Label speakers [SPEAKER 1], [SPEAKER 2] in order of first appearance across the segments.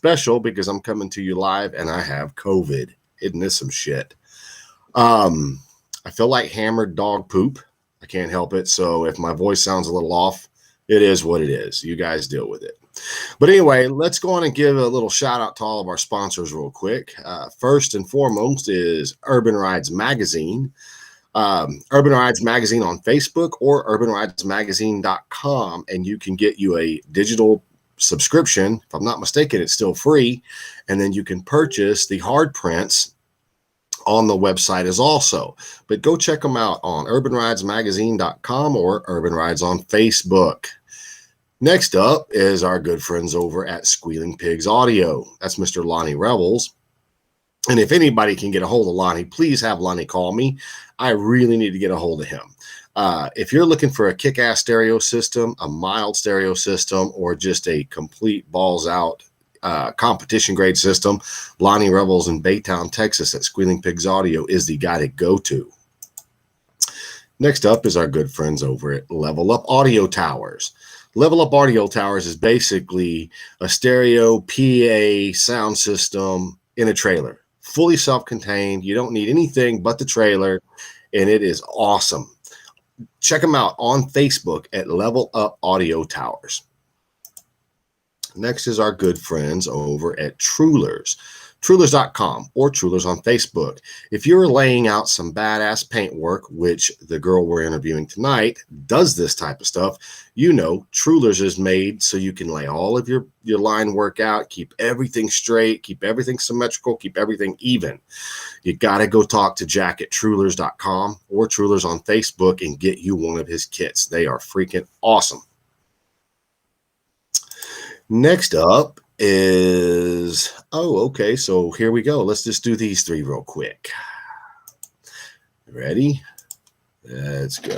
[SPEAKER 1] special because I'm coming to you live and I have COVID. Isn't this some shit? I feel like hammered dog poop. I can't help it. So if my voice sounds a little off, it is what it is. You guys deal with it. But anyway, let's go on and give a little shout out to all of our sponsors real quick. First and foremost is Urban Rides Magazine. Urban Rides Magazine on Facebook or urbanridesmagazine.com, and you can get you a digital subscription. If I'm not mistaken, it's still free. And then you can purchase the hard prints on the website as also. But go check them out on urbanridesmagazine.com or Urban Rides on Facebook. Next up is our good friends over at Squealing Pigs Audio. That's Mr. Lonnie Rebels. And if anybody can get a hold of Lonnie, please have Lonnie call me. I really need to get a hold of him. If you're looking for a kick-ass stereo system, a mild stereo system, or just a complete balls-out competition grade system, Lonnie Rebels in Baytown, Texas at Squealing Pigs Audio is the guy to go to. Next up is our good friends over at Level Up Audio Towers. Level Up Audio Towers is basically a stereo PA sound system in a trailer, fully self-contained. You don't need anything but the trailer, and it is awesome. Check them out on Facebook at Level Up Audio Towers. Next is our good friends over at Trulers, Trulers.com or Trulers on Facebook. If you're laying out some badass paint work, which the girl we're interviewing tonight does this type of stuff, you know Trulers is made so you can lay all of your line work out, keep everything straight, keep everything symmetrical, keep everything even. You got to go talk to Jack at Trulers.com or Trulers on Facebook and get you one of his kits. They are freaking awesome. Next up is, okay, so here we go. Let's just do these three real quick. Ready? Let's go.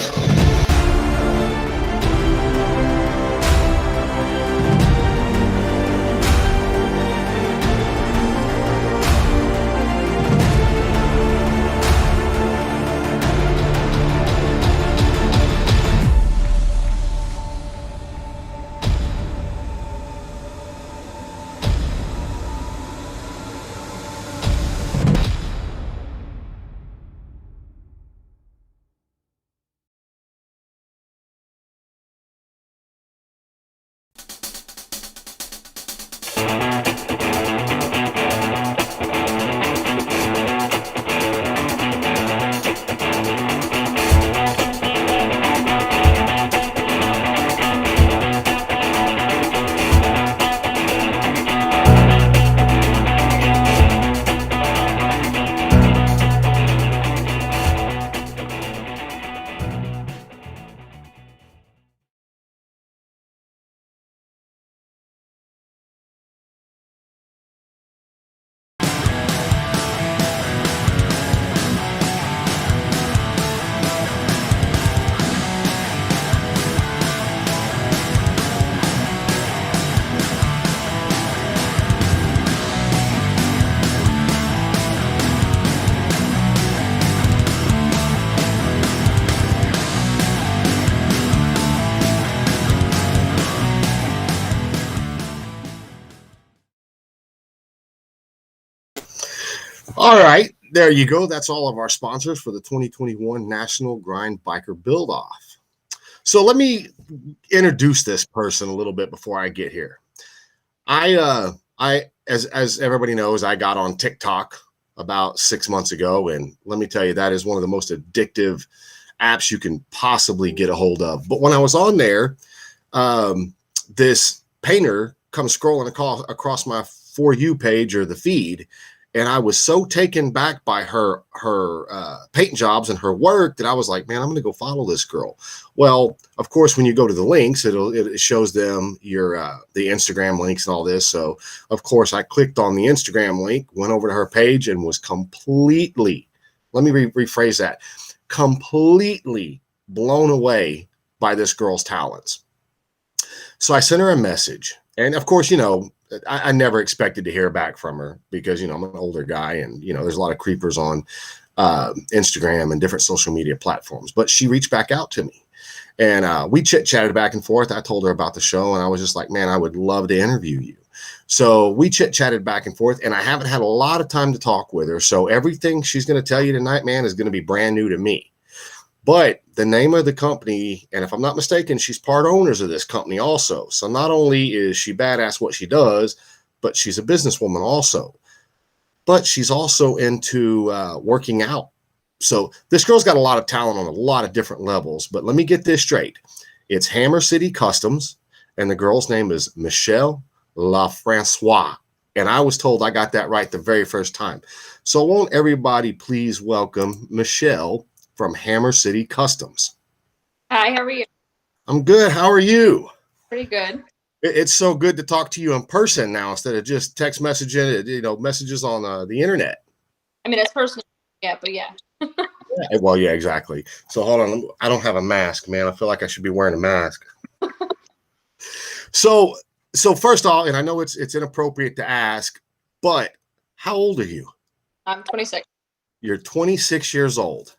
[SPEAKER 1] All right, there you go. That's all of our sponsors for the 2021 National Grind Biker Build-Off. So let me introduce this person a little bit before I get here. As everybody knows, I got on TikTok about 6 months ago, and let me tell you, that is one of the most addictive apps you can possibly get a hold of. But when I was on there, this painter comes scrolling across my For You page or the feed, and I was so taken back by her paint jobs and her work that I was like, man, I'm going to go follow this girl. Well, of course, when you go to the links, it shows them the Instagram links and all this. So, of course, I clicked on the Instagram link, went over to her page, and was completely, let me rephrase that, completely blown away by this girl's talents. So I sent her a message. And, of course, I never expected to hear back from her because, I'm an older guy and, there's a lot of creepers on Instagram and different social media platforms. But she reached back out to me and we chit-chatted back and forth. I told her about the show and I was just like, man, I would love to interview you. So we chit-chatted back and forth, and I haven't had a lot of time to talk with her. So everything she's going to tell you tonight, man, is going to be brand new to me. But the name of the company, and if I'm not mistaken, she's part owners of this company also. So not only is she badass what she does, but she's a businesswoman also. But she's also into working out. So this girl's got a lot of talent on a lot of different levels. But let me get this straight. It's Hammer City Customs, and the girl's name is Michelle LeFrancois. And I was told I got that right the very first time. So won't everybody please welcome Michelle from Hammer City Customs.
[SPEAKER 2] Hi, how are you?
[SPEAKER 1] I'm good. How are you?
[SPEAKER 2] Pretty good.
[SPEAKER 1] It's so good to talk to you in person now instead of just text messaging, messages on the internet.
[SPEAKER 2] I mean, it's personal, yeah, but yeah.
[SPEAKER 1] Well, yeah, exactly. So hold on. I don't have a mask, man. I feel like I should be wearing a mask. So first off, and I know it's inappropriate to ask, but how old are you?
[SPEAKER 2] I'm 26.
[SPEAKER 1] You're 26 years old.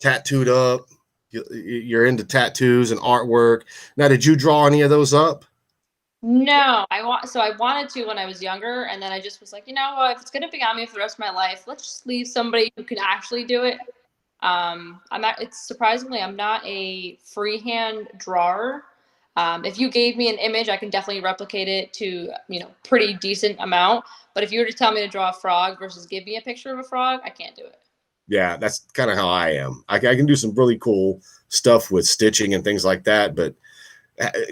[SPEAKER 1] Tattooed up. You're into tattoos and artwork. Now, did you draw any of those up?
[SPEAKER 2] No, I wanted to when I was younger, and then I just was like, you know what, if it's gonna be on me for the rest of my life, let's just leave somebody who can actually do it. It's surprisingly, I'm not a freehand drawer. If you gave me an image, I can definitely replicate it to, pretty decent amount. But if you were to tell me to draw a frog versus give me a picture of a frog, I can't do it.
[SPEAKER 1] Yeah, that's kind of how I am. I can do some really cool stuff with stitching and things like that, but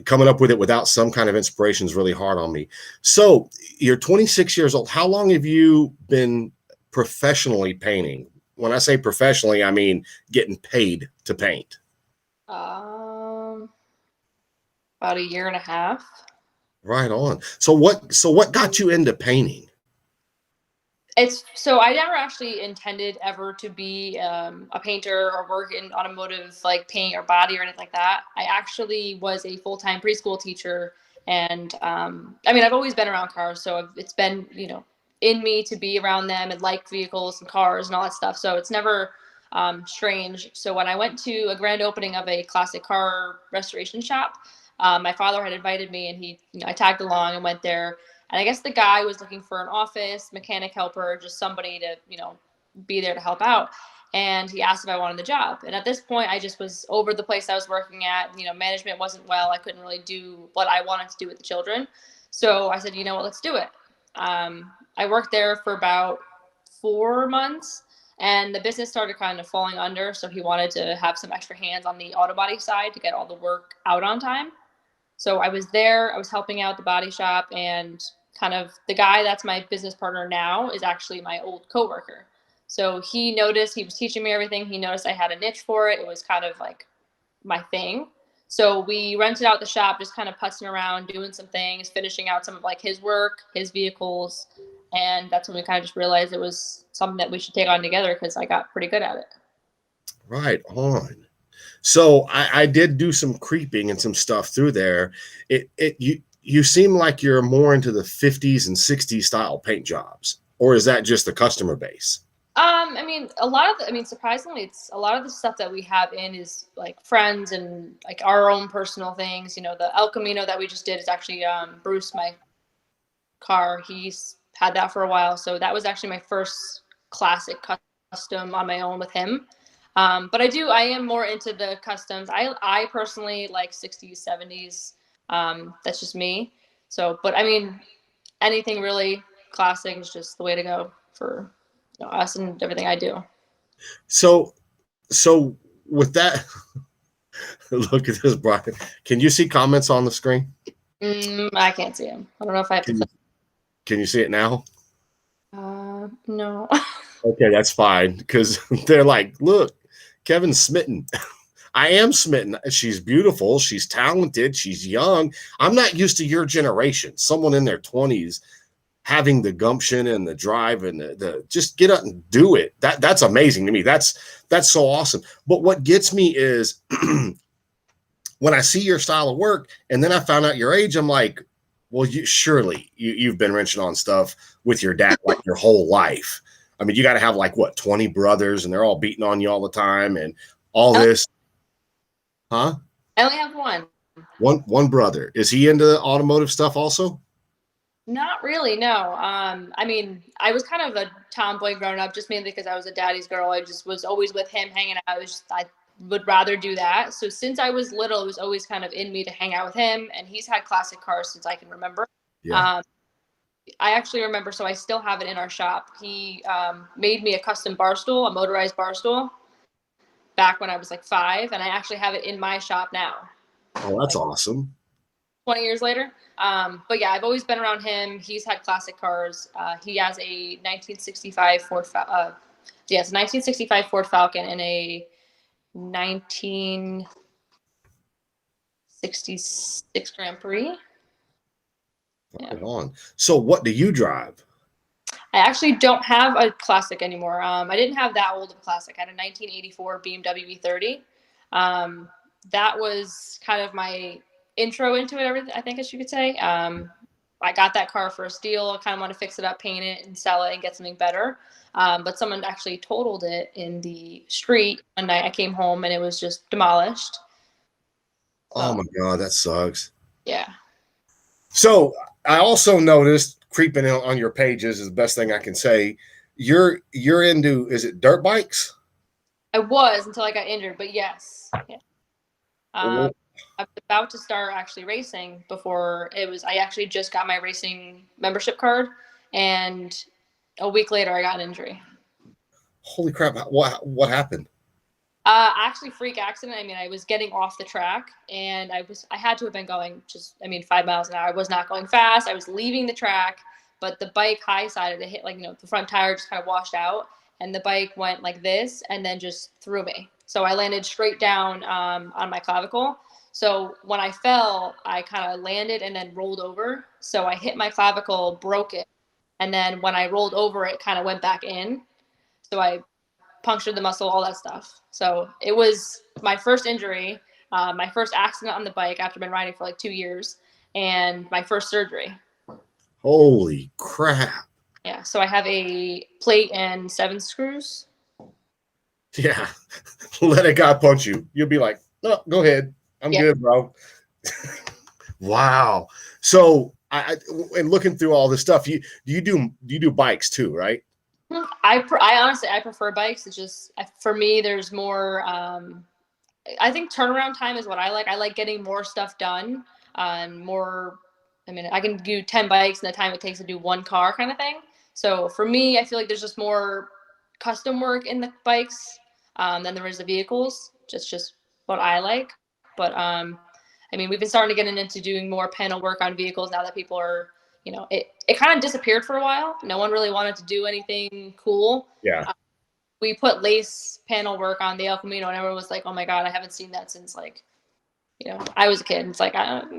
[SPEAKER 1] coming up with it without some kind of inspiration is really hard on me. So you're 26 years old. How long have you been professionally painting? When I say professionally, I mean getting paid to paint.
[SPEAKER 2] About a year and a half.
[SPEAKER 1] Right on. So what got you into painting?
[SPEAKER 2] So I never actually intended ever to be a painter or work in automotive, like paint or body or anything like that. I actually was a full-time preschool teacher, and I've always been around cars, so it's been in me to be around them and like vehicles and cars and all that stuff. So it's never strange. So when I went to a grand opening of a classic car restoration shop, my father had invited me, and I tagged along and went there. And I guess the guy was looking for an office mechanic helper, just somebody to, be there to help out. And he asked if I wanted the job. And at this point, I just was over the place I was working at. Management wasn't well. I couldn't really do what I wanted to do with the children. So I said, you know what, let's do it. I worked there for about 4 months, and the business started kind of falling under. So he wanted to have some extra hands on the auto body side to get all the work out on time. So I was there, I was helping out the body shop, and kind of the guy that's my business partner now is actually my old coworker. So he noticed, he was teaching me everything. He noticed I had a niche for it. It was kind of like my thing. So we rented out the shop, just kind of putzing around, doing some things, finishing out some of like his work, his vehicles. And that's when we kind of just realized it was something that we should take on together, because I got pretty good at it.
[SPEAKER 1] Right on. So I did do some creeping and some stuff through there. You seem like you're more into the 50s and 60s style paint jobs, or is that just the customer base?
[SPEAKER 2] Surprisingly, it's a lot of the stuff that we have in is like friends and like our own personal things. The El Camino that we just did is actually Bruce, my car. He's had that for a while, so that was actually my first classic custom on my own with him. But I am more into the customs. I personally like 60s, 70s. That's just me. So, but anything really classic is just the way to go for us and everything I do.
[SPEAKER 1] So with that, look at this, Brian. Can you see comments on the screen?
[SPEAKER 2] I can't see them. I don't know if I have to.
[SPEAKER 1] Can you see it now?
[SPEAKER 2] No.
[SPEAKER 1] Okay, that's fine, because they're like, look, Kevin's smitten. I am smitten. She's beautiful. She's talented. She's young. I'm not used to your generation. Someone in their 20s having the gumption and the drive and the just get up and do it. That's amazing to me. That's so awesome. But what gets me is when I see your style of work and then I found out your age, I'm like, well, you've been wrenching on stuff with your dad like your whole life. I mean, you got to have like 20 brothers, and they're all beating on you all the time and all this. Huh?
[SPEAKER 2] I only have one.
[SPEAKER 1] One brother. Is he into automotive stuff also?
[SPEAKER 2] Not really, no. I mean, I was kind of a tomboy growing up, just mainly because I was a daddy's girl. I just was always with him, hanging out. I would rather do that. So since I was little, it was always kind of in me to hang out with him, and he's had classic cars since I can remember.
[SPEAKER 1] Yeah.
[SPEAKER 2] Um, I actually remember, so I still have it in our shop. He made me a custom bar stool, a motorized bar stool, back when I was like 5, and I actually have it in my shop now.
[SPEAKER 1] Oh, that's
[SPEAKER 2] Like,
[SPEAKER 1] awesome.
[SPEAKER 2] 20 years later. But yeah, I've always been around him. He's had classic cars. He has a 1965 Ford, yes, 1965 Ford Falcon and a 1966 Grand Prix. Yeah.
[SPEAKER 1] Right on. So what do you drive?
[SPEAKER 2] I actually don't have a classic anymore. I didn't have that old of a classic. I had a 1984 BMW V30. Um, that was kind of my intro into it, everything, I think, as you could say. I got that car for a steal. I kind of want to fix it up, paint it, and sell it and get something better. But someone actually totaled it in the street one night. I came home and it was just demolished.
[SPEAKER 1] Oh
[SPEAKER 2] So,
[SPEAKER 1] my God, that sucks.
[SPEAKER 2] yeah.
[SPEAKER 1] So I also noticed creeping on your pages is the best thing I can say. You're into, is it dirt bikes?
[SPEAKER 2] I was until I got injured, but yes. Yeah. Um,
[SPEAKER 1] Well,
[SPEAKER 2] I was about to start actually racing before it was. I actually just got my racing membership card, and a week later, I got an injury.
[SPEAKER 1] holy crap! What happened?
[SPEAKER 2] Actually, freak accident. I mean, I was getting off the track, and I had to have been going just, I mean, 5 miles an hour. I was not going fast. I was leaving the track, but the bike high sided. It hit, like, the front tire just kind of washed out, and the bike went like this, and then just threw me. So I landed straight down on my clavicle. So when I fell, I kind of landed and then rolled over. So I hit my clavicle, broke it, and then when I rolled over, it kind of went back in. So I punctured the muscle, all that stuff. So it was my first injury, my first accident on the bike after been riding for like 2 years, and my first surgery.
[SPEAKER 1] Holy crap!
[SPEAKER 2] Yeah, so I have a plate and 7 screws.
[SPEAKER 1] Yeah, let a guy punch you. You'll be like, no, go ahead. I'm
[SPEAKER 2] Yeah,
[SPEAKER 1] good, bro. Wow. So and looking through all this stuff, you do bikes too, right?
[SPEAKER 2] I honestly I prefer bikes. It's just for me, there's more. I think turnaround time is what I like. I like getting more stuff done on more. I mean, I can do 10 bikes in the time it takes to do one car kind of thing. So for me, I feel like there's just more custom work in the bikes than there is the vehicles. Just what I like. But I mean, we've been starting to get into doing more panel work on vehicles now that people are, it kind of disappeared for a while. No one really wanted to do anything cool.
[SPEAKER 1] Yeah.
[SPEAKER 2] We put lace panel work on the El Camino, and everyone was like, "Oh my god, I haven't seen that since like, I was a kid." It's like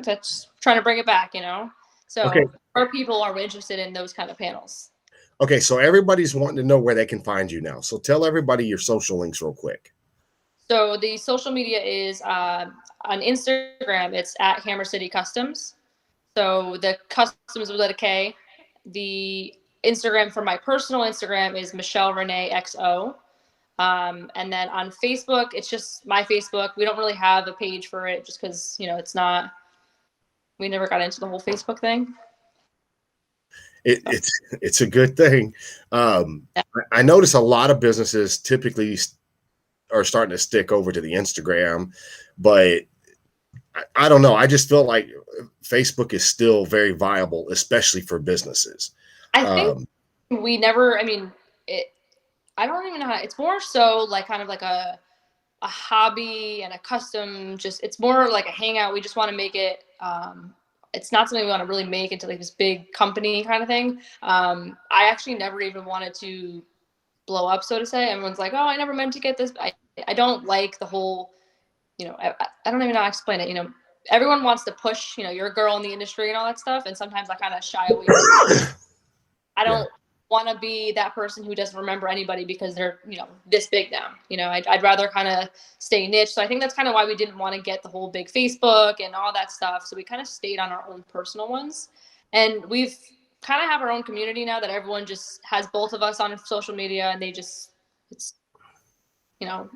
[SPEAKER 2] that's trying to bring it back.
[SPEAKER 1] Okay.
[SPEAKER 2] So more people are interested in those kind of panels.
[SPEAKER 1] Okay. So everybody's wanting to know where they can find you now. So tell everybody your social links real quick.
[SPEAKER 2] So the social media is on Instagram. It's at Hammer City Customs. So the customs with a K. The Instagram for my personal Instagram is Michelle Renee XO. And then on Facebook, it's just my Facebook. We don't really have a page for it just because, it's not, we never got into the whole Facebook thing.
[SPEAKER 1] It's a good thing. I notice a lot of businesses typically are starting to stick over to the Instagram, but I don't know. I just feel like Facebook is still very viable, especially for businesses.
[SPEAKER 2] I think we never, I mean, I don't even know how, it's more so like kind of like a hobby and a custom, it's more like a hangout. We just want to make it, it's not something we want to really make into like this big company kind of thing. I actually never even wanted to blow up, so to say. Everyone's like, oh, I never meant to get this. I don't like the whole, I don't even know how to explain it. Everyone wants to push, you're a girl in the industry and all that stuff. And sometimes I kind of shy away from it. I don't want to be that person who doesn't remember anybody because they're, this big now. I'd rather kind of stay niche. So I think that's kind of why we didn't want to get the whole big Facebook and all that stuff. So we kind of stayed on our own personal ones. And we've kind of have our own community now that everyone just has both of us on social media and it's,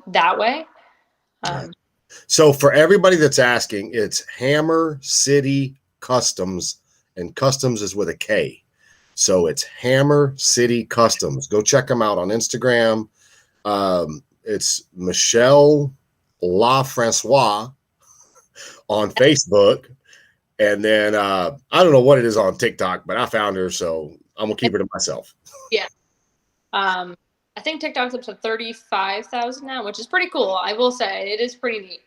[SPEAKER 2] that way.
[SPEAKER 1] So for everybody that's asking, it's Hammer City Customs and Kustoms is with a K. So it's Hammer City Customs. Go check them out on Instagram. It's Michelle LeFrancois on Facebook. And then I don't know what it is on TikTok, but I found her, so I'm gonna keep her to myself.
[SPEAKER 2] Yeah. I think TikTok's up to 35,000 now, which is pretty cool. I will say it is pretty neat.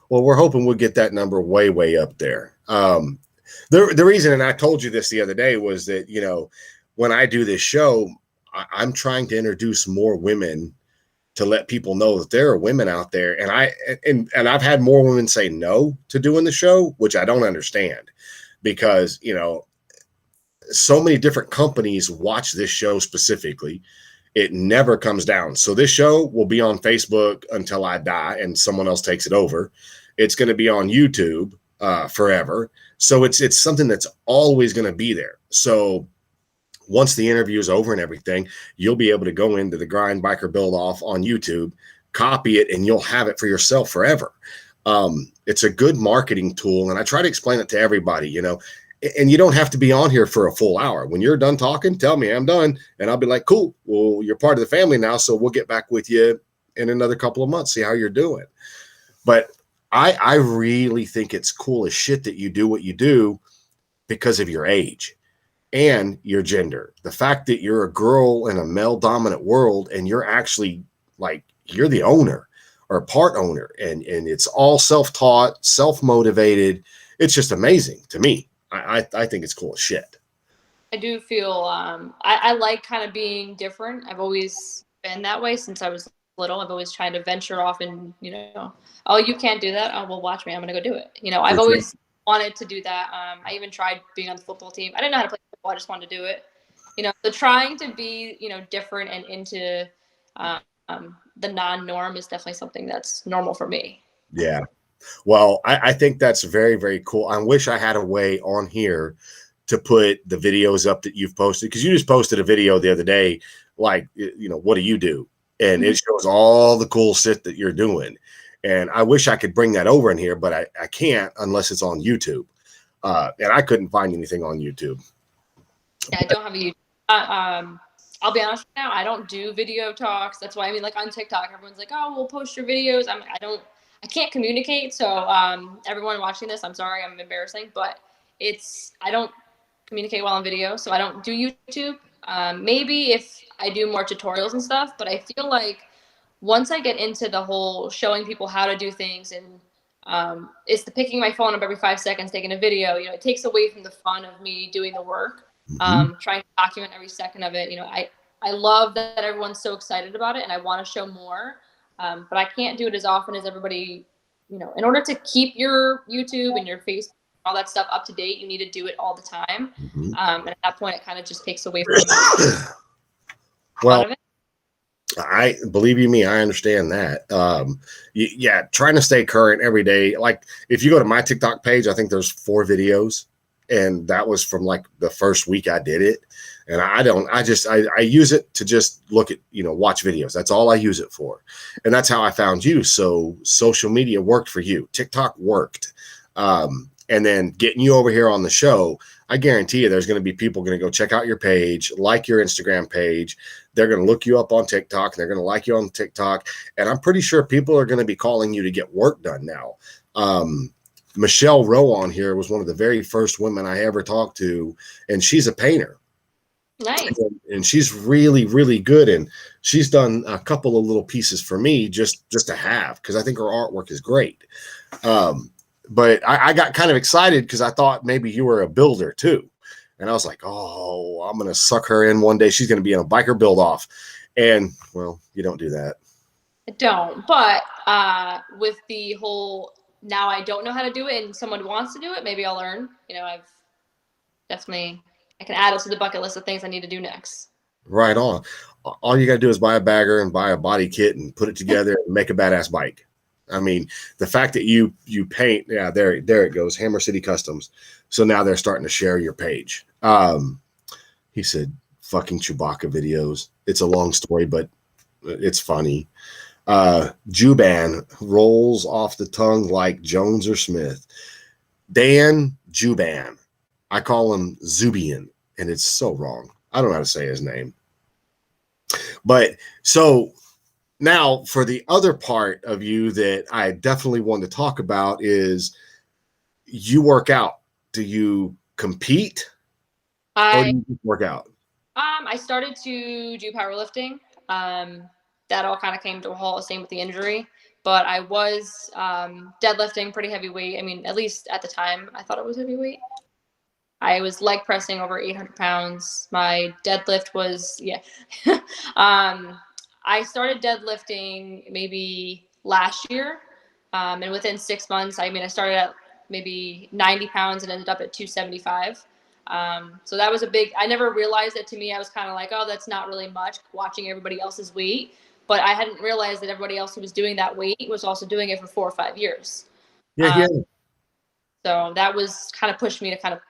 [SPEAKER 1] Well, we're hoping we'll get that number way, way up there. The reason, and I told you this the other day, was that, you know, when I do this show, I'm trying to introduce more women to let people know that there are women out there. And I've had more women say no to doing the show, which I don't understand, because, you know, so many different companies watch this show specifically. It never comes down. So this show will be on Facebook until I die and someone else takes it over. It's going to be on YouTube forever. So it's something that's always going to be there. So once the interview is over and everything, you'll be able to go into the Grind Biker Build Off on YouTube, copy it, and you'll have it for yourself forever. It's a good marketing tool. And I try to explain it to everybody, you know, and you don't have to be on here for a full hour. When you're done talking, tell me I'm done. And I'll be like, cool, well, you're part of the family now. So we'll get back with you in another couple of months, see how you're doing. But I really think it's cool as shit that you do what you do because of your age and your gender. The fact that you're a girl in a male dominant world and you're actually like, you're the owner or part owner, and it's all self-taught, self-motivated. It's just amazing to me. I think it's cool as shit.
[SPEAKER 2] I do feel I like kind of being different. I've always been that way since I was little. I've always tried to venture off and, you know, oh, you can't do that. Oh, well, watch me. I'm going to go do it. You know, I've always wanted to do that. I even tried being on the football team. I didn't know how to play football. I just wanted to do it. You know, so trying to be, you know, different and into the non-norm is definitely something that's normal for me.
[SPEAKER 1] Yeah. Well, I think that's very, very cool. I wish I had a way on here to put the videos up that you've posted, because you just posted a video the other day, like, you know, what do you do? And it shows all the cool shit that you're doing. And I wish I could bring that over in here, but I can't unless it's on YouTube. And I couldn't find anything on YouTube.
[SPEAKER 2] Yeah, I don't have a YouTube. I'll be honest now, I don't do video talks. That's why, I mean, like on TikTok, everyone's like, oh, we'll post your videos. I can't communicate. So everyone watching this, I'm sorry, I'm embarrassing, but I don't communicate well on video. So I don't do YouTube. Maybe if I do more tutorials and stuff, but I feel like once I get into the whole showing people how to do things and it's the picking my phone up every 5 seconds, taking a video, you know, it takes away from the fun of me doing the work, trying to document every second of it. You know, I love that everyone's so excited about it and I want to show more. But I can't do it as often as everybody, you know, in order to keep your YouTube and your Facebook, all that stuff up to date, you need to do it all the time. And at that point, it kind of just takes away from
[SPEAKER 1] well, I believe you me, I understand that. Yeah, trying to stay current every day. Like if you go to my TikTok page, I think there's 4 videos, and that was from like the first week I did it. And I use it to just look at, you know, watch videos. That's all I use it for. And that's how I found you. So social media worked for you. TikTok worked. And then getting you over here on the show, I guarantee you there's going to be people going to go check out your page, like your Instagram page. They're going to look you up on TikTok and they're going to like you on TikTok. And I'm pretty sure people are going to be calling you to get work done now. Michelle Rowe on here was one of the very first women I ever talked to, and she's a painter.
[SPEAKER 2] Nice.
[SPEAKER 1] And she's really, really good. And she's done a couple of little pieces for me just to have, because I think her artwork is great. But I got kind of excited because I thought maybe you were a builder too. And I was like, oh, I'm going to suck her in one day. She's going to be in a biker build off. And well, you don't do that.
[SPEAKER 2] I don't. But with the whole, now I don't know how to do it and someone wants to do it, maybe I'll learn. You know, I can add it to the bucket list of things I need to do next.
[SPEAKER 1] Right on. All you got to do is buy a bagger and buy a body kit and put it together and make a badass bike. I mean, the fact that you paint, yeah, there it goes, Hammer City Customs. So now they're starting to share your page. He said, fucking Chewbacca videos. It's a long story, but it's funny. Juban rolls off the tongue like Jones or Smith. Dan Juban. I call him Zubian, and it's so wrong. I don't know how to say his name. But so now for the other part of you that I definitely want to talk about is you work out. Do you compete or do you just work out?
[SPEAKER 2] I started to do powerlifting. That all kind of came to a halt, same with the injury. But I was deadlifting pretty heavy weight. I mean, at least at the time, I thought it was heavyweight. I was leg pressing over 800 pounds. My deadlift was, yeah. I started deadlifting maybe last year. And within 6 months, I mean, I started at maybe 90 pounds and ended up at 275. So that was a big, I never realized it. To me, I was kind of like, oh, that's not really much, watching everybody else's weight. But I hadn't realized that everybody else who was doing that weight was also doing it for 4 or 5 years.
[SPEAKER 1] Yeah.
[SPEAKER 2] So that was kind of pushed me to kind of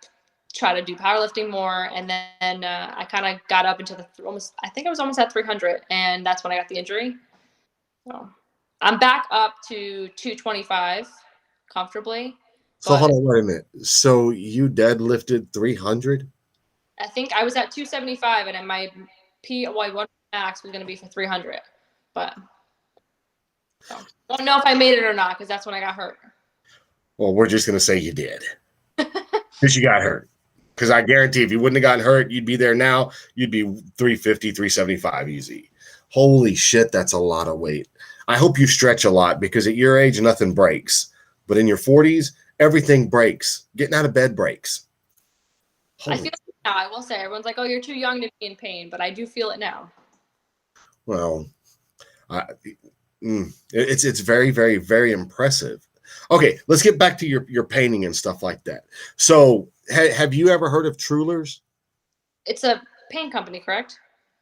[SPEAKER 2] try to do powerlifting more. And then I kind of got up into I think I was almost at 300. And that's when I got the injury. So I'm back up to 225 comfortably.
[SPEAKER 1] So hold on, wait a minute. So you deadlifted 300?
[SPEAKER 2] I think I was at 275, and my one max was going to be for 300. But so, don't know if I made it or not, because that's when I got hurt.
[SPEAKER 1] Well, we're just going to say you did. Because you got hurt. Because I guarantee if you wouldn't have gotten hurt, you'd be there now. You'd be 350, 375 easy. Holy shit, that's a lot of weight. I hope you stretch a lot, because at your age, nothing breaks. But in your 40s, everything breaks. Getting out of bed breaks.
[SPEAKER 2] Holy I feel it now, I will say. Everyone's like, oh, you're too young to be in pain. But I do feel it now.
[SPEAKER 1] Well, it's very, very, very impressive. Okay, let's get back to your painting and stuff like that. So have you ever heard of Trulers?
[SPEAKER 2] It's a paint company, correct?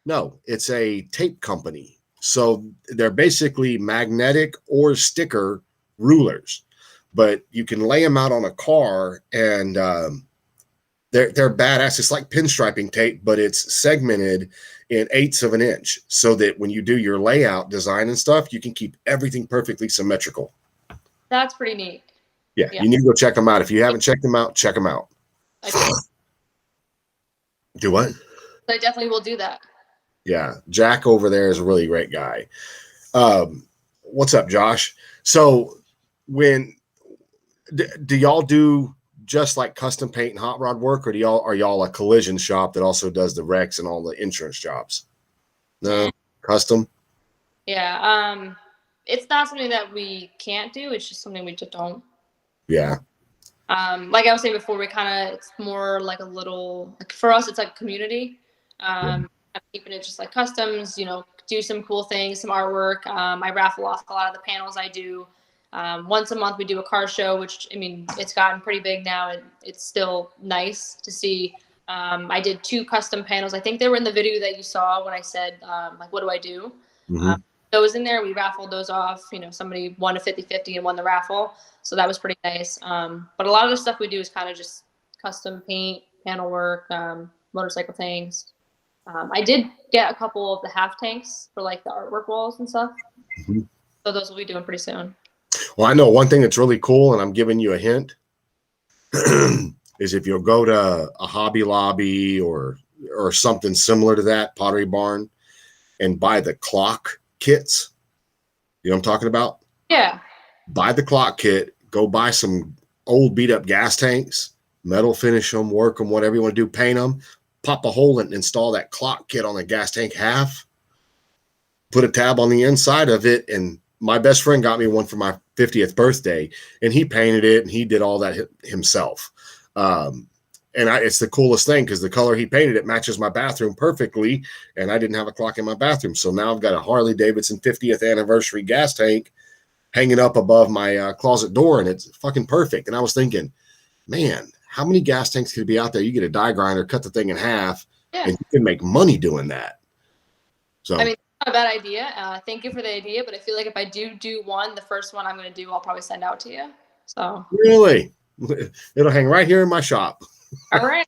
[SPEAKER 1] No, it's a tape company. So they're basically magnetic or sticker rulers, but you can lay them out on a car, and they're badass. It's like pinstriping tape, but it's segmented in 1/8 of an inch, so that when you do your layout design and stuff, you can keep everything perfectly symmetrical.
[SPEAKER 2] That's pretty neat.
[SPEAKER 1] Yeah, you need to go check them out. If you haven't checked them out, check them out. Do what?
[SPEAKER 2] I definitely will do that.
[SPEAKER 1] Yeah, Jack over there is a really great guy. What's up, Josh? So when do y'all do just like custom paint and hot rod work, or are y'all a collision shop that also does the wrecks and all the insurance jobs? No, custom.
[SPEAKER 2] Yeah, it's not something that we can't do. It's just something we just don't.
[SPEAKER 1] Yeah.
[SPEAKER 2] Like I was saying before, it's more like a little, like for us, it's like a community. I'm keeping it just like customs, do some cool things, some artwork. I raffle off a lot of the panels I do. Once a month we do a car show, which, I mean, it's gotten pretty big now, and it's still nice to see. I did 2 custom panels. I think they were in the video that you saw when I said, like, what do I do?
[SPEAKER 1] Mm-hmm.
[SPEAKER 2] Those in there, we raffled those off. Somebody won a 50-50 and won the raffle. So that was pretty nice. But a lot of the stuff we do is kind of just custom paint, panel work, motorcycle things. I did get a couple of the half tanks for like the artwork walls and stuff. Mm-hmm. So those will be doing pretty soon.
[SPEAKER 1] Well, I know one thing that's really cool, and I'm giving you a hint, is if you'll go to a Hobby Lobby or something similar to that, Pottery Barn, and buy the clock kits. You know what I'm talking about?
[SPEAKER 2] Yeah.
[SPEAKER 1] Buy the clock kit, go buy some old beat up gas tanks, metal finish them, work them, whatever you want to do, paint them, pop a hole in and install that clock kit on the gas tank half, put a tab on the inside of it. And my best friend got me one for my 50th birthday, and he painted it and he did all that himself. And it's the coolest thing, because the color he painted it matches my bathroom perfectly, and I didn't have a clock in my bathroom. So now I've got a Harley Davidson 50th anniversary gas tank hanging up above my closet door, and it's fucking perfect. And I was thinking, man, how many gas tanks could be out there? You get a die grinder, cut the thing in half, and you can make money doing that. So
[SPEAKER 2] I mean, not a bad idea. Thank you for the idea, but I feel like if I do one, the first one I'm going to do, I'll probably send out to you. So
[SPEAKER 1] really, it'll hang right here in my shop.
[SPEAKER 2] All right.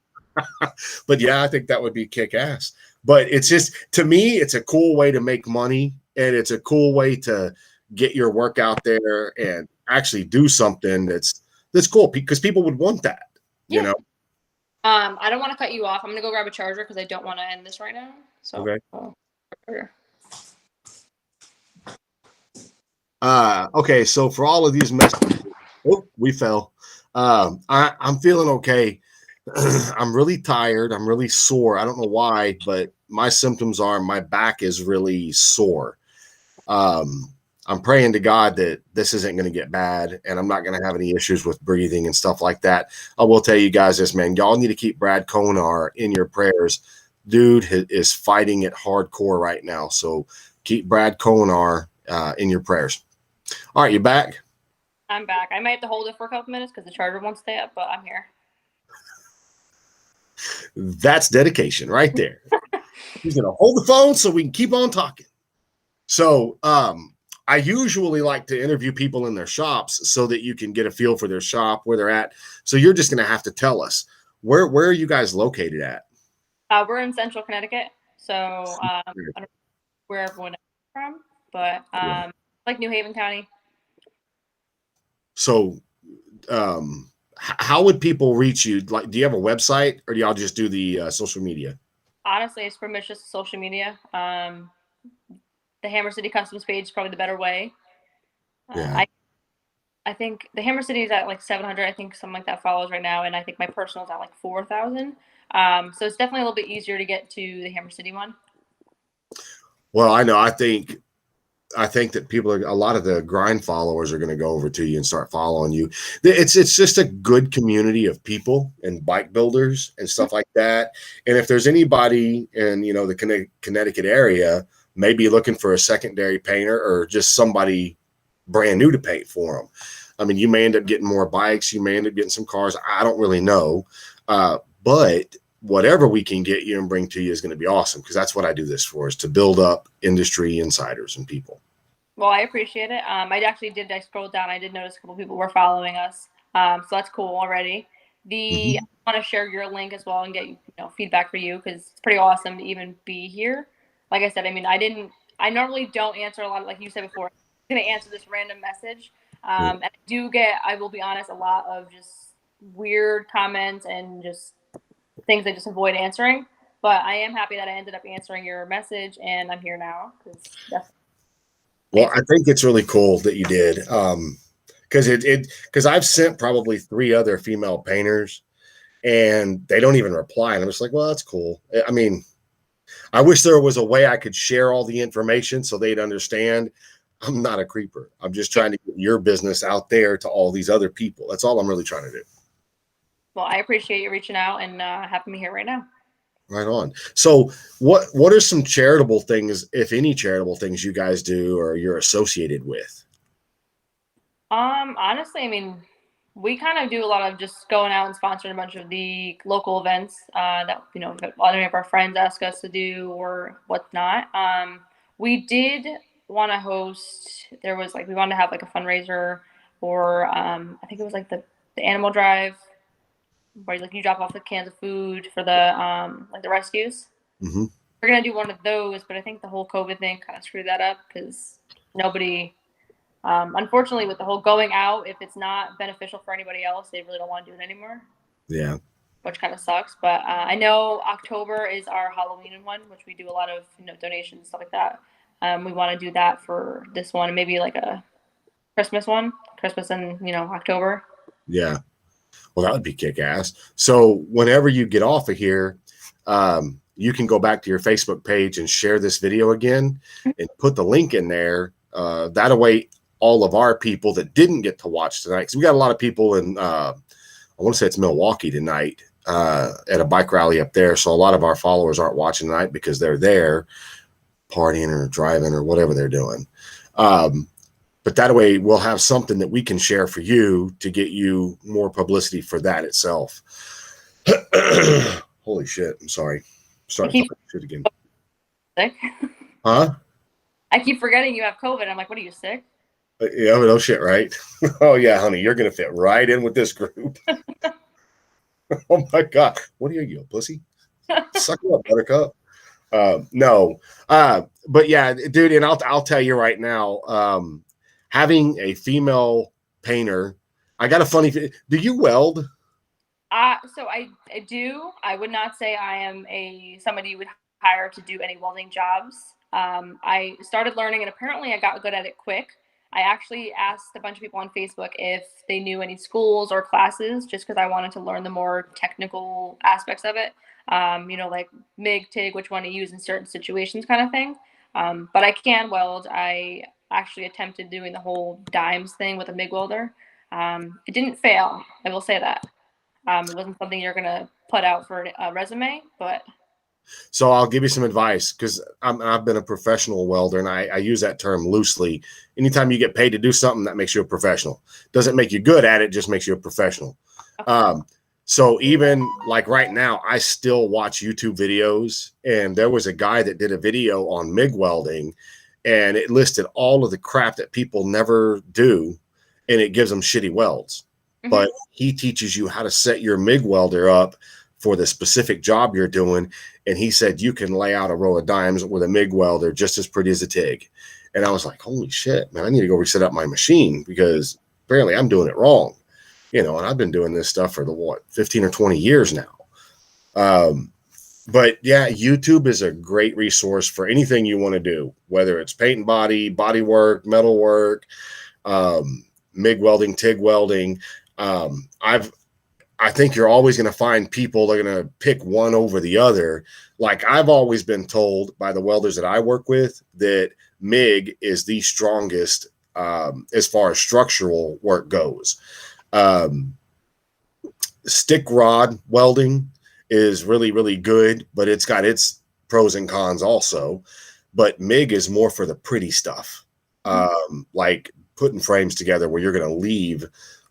[SPEAKER 1] But yeah, I think that would be kick ass. But it's just, to me, it's a cool way to make money, and it's a cool way to get your work out there and actually do something that's cool, because people would want that, you know?
[SPEAKER 2] I don't want to cut you off. I'm gonna go grab a charger because I don't want to end this right now. So.
[SPEAKER 1] Okay.
[SPEAKER 2] Okay.
[SPEAKER 1] Okay. So for all of these messages, oh, we fell. I'm feeling okay. I'm really tired. I'm really sore. I don't know why, but my symptoms are my back is really sore. Um, I'm praying to God that this isn't going to get bad and I'm not going to have any issues with breathing and stuff like that. I will tell you guys this, man. Y'all need to keep Brad Konar in your prayers. Dude is fighting it hardcore right now. So keep Brad Konar in your prayers. All right, you back?
[SPEAKER 2] I'm back. I might have to hold it for a couple minutes because the charger won't stay up, but I'm here.
[SPEAKER 1] That's dedication right there. He's going to hold the phone so we can keep on talking. So I usually like to interview people in their shops so that you can get a feel for their shop, where they're at. So you're just going to have to tell us, where are you guys located at?
[SPEAKER 2] We're in Central Connecticut. So I don't know where everyone is from, but like New Haven County.
[SPEAKER 1] So how would people reach you? Like, do you have a website or do y'all just do the social media?
[SPEAKER 2] Honestly, it's pretty much just social media. The Hammer City Customs page is probably the better way.
[SPEAKER 1] Yeah.
[SPEAKER 2] I think the Hammer City is at like 700. I think something like that follows right now, and I think my personal is at like 4,000. So it's definitely a little bit easier to get to the Hammer City one.
[SPEAKER 1] Well, I know. I think that a lot of the grind followers are going to go over to you and start following you. It's just a good community of people and bike builders and stuff like that. And if there's anybody in, the Connecticut area, maybe looking for a secondary painter or just somebody brand new to paint for them. I mean, you may end up getting more bikes. You may end up getting some cars. I don't really know. But whatever we can get you and bring to you is going to be awesome, because that's what I do this for, is to build up industry insiders and people.
[SPEAKER 2] Well, I appreciate it. I scrolled down. I did notice a couple people were following us. So that's cool already. I want to share your link as well and get feedback for you, because it's pretty awesome to even be here. Like I said, I mean, I normally don't answer a lot of, like you said before, I'm going to answer this random message. And I will be honest, a lot of just weird comments and just things I just avoid answering. But I am happy that I ended up answering your message, and I'm here now.
[SPEAKER 1] Well, I think it's really cool that you did, because I've sent probably 3 other female painters, and they don't even reply, and I'm just like, well, that's cool. I mean, I wish there was a way I could share all the information so they'd understand I'm not a creeper. I'm just trying to get your business out there to all these other people. That's all I'm really trying to do.
[SPEAKER 2] Well, I appreciate you reaching out and having me here right now.
[SPEAKER 1] Right on. So what are some charitable things, if any charitable things, you guys do or you're associated with?
[SPEAKER 2] Honestly, I mean, we kind of do a lot of just going out and sponsoring a bunch of the local events that a lot of our friends ask us to do or whatnot. We did want to host. We wanted to have like a fundraiser, or I think it was like the animal drive, where like you drop off the cans of food for the like the rescues.
[SPEAKER 1] Mm-hmm.
[SPEAKER 2] We're gonna do one of those, but I think the whole COVID thing kind of screwed that up, because nobody. Unfortunately, with the whole going out, if it's not beneficial for anybody else, they really don't want to do it anymore.
[SPEAKER 1] Yeah.
[SPEAKER 2] Which kind of sucks. But I know October is our Halloween one, which we do a lot of donations, stuff like that. We want to do that for this one, and maybe like a Christmas one, Christmas in October.
[SPEAKER 1] Yeah. Well, that would be kick ass. So whenever you get off of here, you can go back to your Facebook page and share this video again and put the link in there. That way, all of our people that didn't get to watch tonight, because we got a lot of people in, I want to say it's Milwaukee tonight, at a bike rally up there. So a lot of our followers aren't watching tonight because they're there partying or driving or whatever they're doing. But that way we'll have something that we can share for you to get you more publicity for that itself. Holy shit. I'm sorry. Starting to shit again.
[SPEAKER 2] Sick?
[SPEAKER 1] Huh?
[SPEAKER 2] I keep forgetting you have COVID. I'm like, what, are you sick?
[SPEAKER 1] Yeah, no shit, right? Oh yeah, honey, you're gonna fit right in with this group. Oh my God. What are you, a pussy? Suck it up, buttercup. No. But yeah, dude, and I'll tell you right now, having a female painter, I got a funny. Do you weld?
[SPEAKER 2] So I do. I would not say I am somebody you would hire to do any welding jobs. I started learning, and apparently I got good at it quick. I actually asked a bunch of people on Facebook if they knew any schools or classes, just because I wanted to learn the more technical aspects of it. Like MIG, TIG, which one to use in certain situations, kind of thing. But I can weld. I actually attempted doing the whole dimes thing with a MIG welder. It didn't fail. I will say that. It wasn't something you're gonna put out for a resume, but
[SPEAKER 1] So I'll give you some advice because I've been a professional welder, and I use that term loosely. Anytime you get paid to do something, that makes you a professional. Doesn't make you good at it, just makes you a professional.
[SPEAKER 2] okay.
[SPEAKER 1] So even like right now, I still watch YouTube videos, and there was a guy that did a video on MIG welding, and it listed all of the crap that people never do, and it gives them shitty welds. But he teaches you how to set your MIG welder up for the specific job you're doing. And he said you can lay out a row of dimes with a MIG welder just as pretty as a TIG. And I was like, holy shit, man, I need to go reset up my machine because apparently I'm doing it wrong. And I've been doing this stuff for 15 or 20 years now. But yeah, YouTube is a great resource for anything you want to do, whether it's paint and body work, metal work, MIG welding, TIG welding. I think you're always going to find people that are going to pick one over the other. Like I've always been told by the welders that I work with that MIG is the strongest as far as structural work goes. Stick rod welding is really, really good, but it's got its pros and cons also. But MIG is more for the pretty stuff, like putting frames together where you're going to leave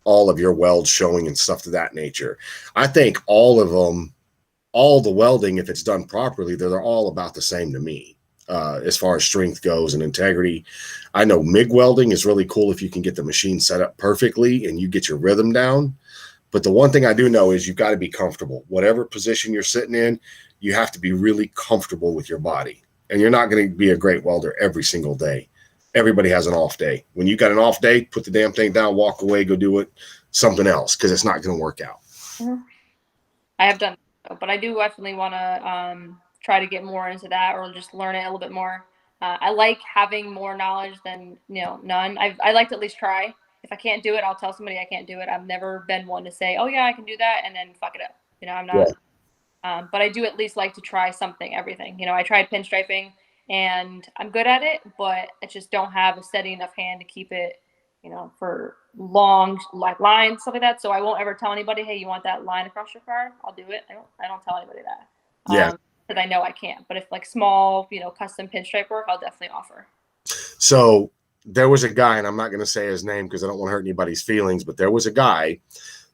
[SPEAKER 1] all of your welds showing and stuff to that nature. I think all of them, all the welding, if it's done properly, they're all about the same to me as far as strength goes and integrity. I know MIG welding is really cool if you can get the machine set up perfectly and you get your rhythm down. But the one thing I do know is you've got to be comfortable. Whatever position you're sitting in, you have to be really comfortable with your body. And you're not going to be a great welder every single day. Everybody has an off day. When you got an off day, put the damn thing down, walk away, go do something else because it's not going to work out.
[SPEAKER 2] I have done that, but I do definitely want to try to get more into that or just learn it a little bit more. I like having more knowledge than none. I like to at least try. If I can't do it, I'll tell somebody I can't do it. I've never been one to say, "Oh yeah, I can do that," and then fuck it up. I'm not. Yeah. But I do at least like to try something, everything. I tried pinstriping, and I'm good at it, but I just don't have a steady enough hand to keep it, for long like lines, stuff like that. So I won't ever tell anybody, "Hey, you want that line across your car?" I'll do it. I don't tell anybody that.
[SPEAKER 1] Yeah.
[SPEAKER 2] Because I know I can't. But if like small, custom pinstripe work, I'll definitely offer.
[SPEAKER 1] So there was a guy, and I'm not going to say his name because I don't want to hurt anybody's feelings, but there was a guy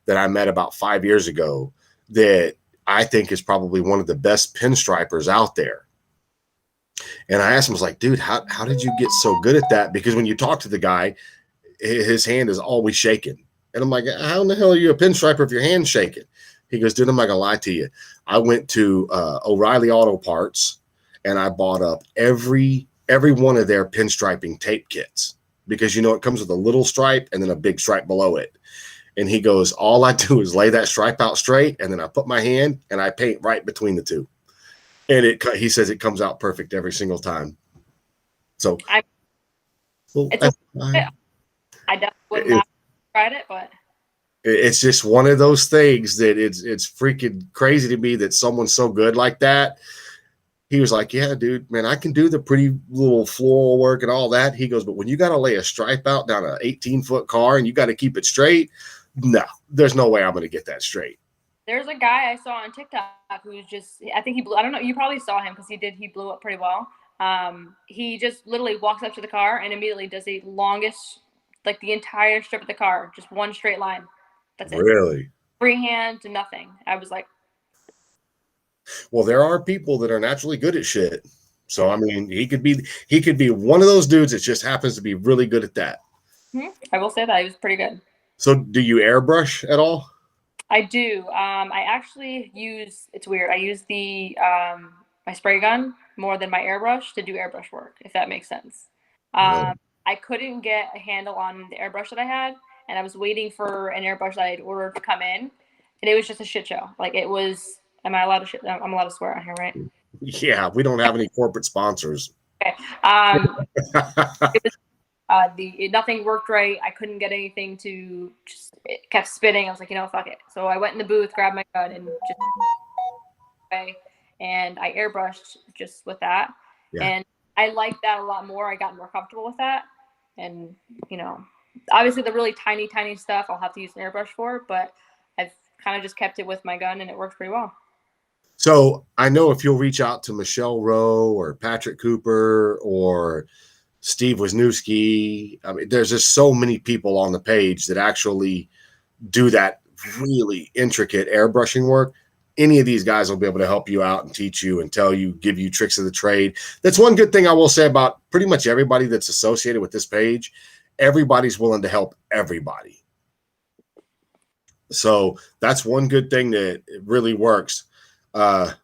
[SPEAKER 1] that I met about 5 years ago that I think is probably one of the best pinstripers out there. And I asked him, I was like, dude, how did you get so good at that? Because when you talk to the guy, his hand is always shaking. And I'm like, how in the hell are you a pinstriper if your hand's shaking? He goes, dude, I'm not going to lie to you. I went to O'Reilly Auto Parts and I bought up every one of their pinstriping tape kits because, it comes with a little stripe and then a big stripe below it. And he goes, all I do is lay that stripe out straight and then I put my hand and I paint right between the two. And he says it comes out perfect every single time. So
[SPEAKER 2] I definitely would not have tried it, but
[SPEAKER 1] it's just one of those things that it's freaking crazy to me that someone's so good like that. He was like, yeah, dude, man, I can do the pretty little floral work and all that. He goes, but when you got to lay a stripe out down an 18-foot car and you got to keep it straight, no, there's no way I'm going to get that straight.
[SPEAKER 2] There's a guy I saw on TikTok who's I think he blew, I don't know, you probably saw him because he blew up pretty well. He just literally walks up to the car and immediately does the longest, like the entire strip of the car, just one straight line. That's it.
[SPEAKER 1] Really?
[SPEAKER 2] Freehand to nothing. I was like,
[SPEAKER 1] well, there are people that are naturally good at shit. So, I mean, he could be one of those dudes that just happens to be really good at that.
[SPEAKER 2] I will say that he was pretty good.
[SPEAKER 1] So do you airbrush at all?
[SPEAKER 2] I do. I actually it's weird. I use the my spray gun more than my airbrush to do airbrush work, if that makes sense.
[SPEAKER 1] Really?
[SPEAKER 2] I couldn't get a handle on the airbrush that I had, and I was waiting for an airbrush that I had ordered to come in. and it was just a shit show. Like it was. Am I allowed to? I'm allowed to swear on here, right?
[SPEAKER 1] Yeah, we don't have any corporate sponsors.
[SPEAKER 2] Okay. It was nothing worked right. I couldn't get anything to just. It kept spinning. I was like, fuck it. So I went in the booth, grabbed my gun, and just and I airbrushed just with that.
[SPEAKER 1] Yeah.
[SPEAKER 2] And I liked that a lot more. I got more comfortable with that. And, obviously the really tiny, tiny stuff I'll have to use an airbrush for, but I've kind of just kept it with my gun and it works pretty well.
[SPEAKER 1] So I know if you'll reach out to Michelle Rowe or Patrick Cooper or Steve Wisniewski, I mean, there's just so many people on the page that actually do that really intricate airbrushing work. Any of these guys will be able to help you out and teach you and tell you, give you tricks of the trade. That's one good thing I will say about pretty much everybody that's associated with this page. Everybody's willing to help everybody. So that's one good thing that really works. I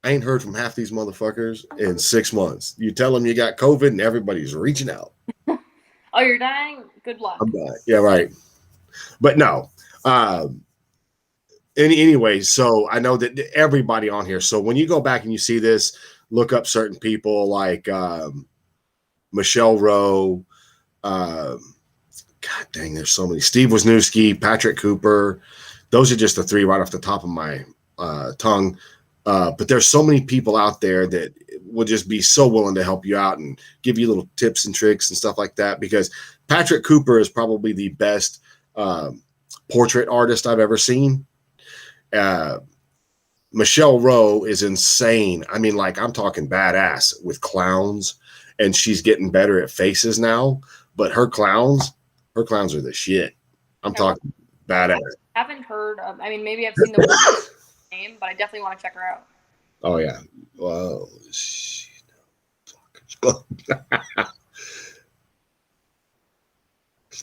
[SPEAKER 1] ain't heard from half these motherfuckers in 6 months. You tell them you got COVID and everybody's reaching out.
[SPEAKER 2] Oh, you're dying? Good luck.
[SPEAKER 1] I'm dying. Yeah, right. But no. Anyway, so I know that everybody on here. So when you go back and you see this, look up certain people like Michelle Rowe. God dang, there's so many. Steve Wisniewski, Patrick Cooper. Those are just the three right off the top of my tongue. But there's so many people out there that will just be so willing to help you out and give you little tips and tricks and stuff like that. Because Patrick Cooper is probably the best portrait artist I've ever seen. Michelle Rowe is insane. I mean, like, I'm talking badass with clowns, and she's getting better at faces now. But her clowns are the shit. I'm talking badass.
[SPEAKER 2] I haven't heard of. I mean, maybe I've seen the name, but I definitely want to check her out.
[SPEAKER 1] Oh yeah. Well, shit.